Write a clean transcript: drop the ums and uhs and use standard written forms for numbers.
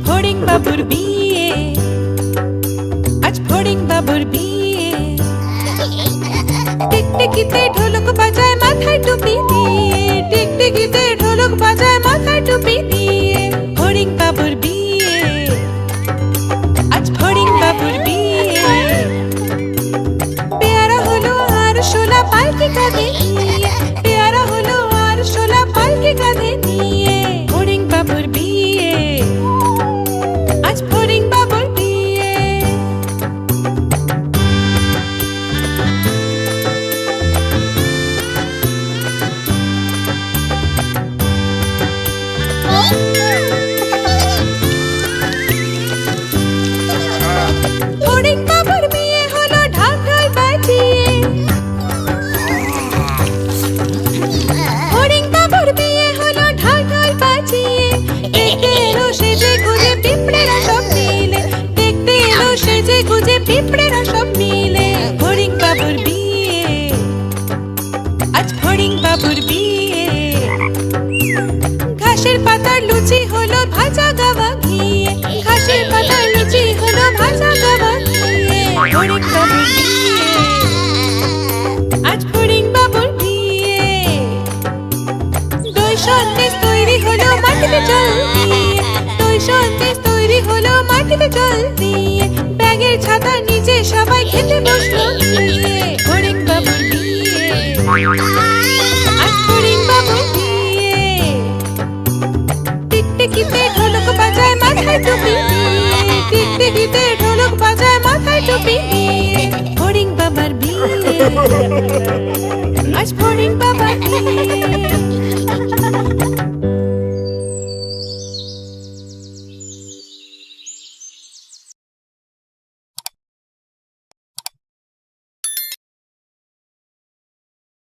ফড়িং বাবুর বিয়ে, আজ ফড়িং বাবুর বিয়ে। টিকটিকিতে ঢোলক বাজায় মাথায় টুপি দিয়ে, টিকটিকিতে ঢোলক বাজায় মাথায় টুপি দিয়ে। ফড়িং বাবুর বিয়ে, আজ ফড়িং বাবুর বিয়ে। পেয়ারা হলো আর শোলা পালকি কাঁধে নিয়ে, পেয়ারা হলো আর শোলা পালকি কাঁধে নিয়ে। ফড়িং বাবুর বিয়ে, আজ ফড়িং বাবুর বিয়ে। ফড়িং বাবুর বিয়ে হলো ঢাক ঢোল বাজিয়ে, ফড়িং বাবুর বিয়ে হলো ঢাক ঢোল বাজিয়ে। দেখতে এলো সেজে গুজে পিঁপড়েরা সব মিলে, দেখতে এলো সেজে গুজে পিঁপড়েরা সব মিলে। ফড়িং বাবুর বিয়ে, আজ ফড়িং বাবুর বিয়ে। ঘাসের পাতার লুচি হলো ভাজা গাওয়া ঘিয়ে, ঘাসের পাতার লুচি হলো ভাজা গাওয়া ঘিয়ে। ফড়িং বাবুর বিয়ে, আজ ফড়িং বাবুর বিয়ে। দই সন্দেশ তৈরি হলো মাটিতে জল দিয়ে, দই সন্দেশ তৈরি হলো মাটিতে জল দিয়ে। ব্যাগের ছাতা নিচে সবাই খেতে বসলো গিয়ে। ফড়িং বাবুর বিয়ে, আজ ফড়িং বাবুর বিয়ে। টিকটিকিতে ঢোলক বাজায় মাথায় টুপি দিয়ে, টিকটিকিতে ঢোলক বাজায় মাথায় টুপি দিয়ে। ফড়িং বাবার বিয়ে।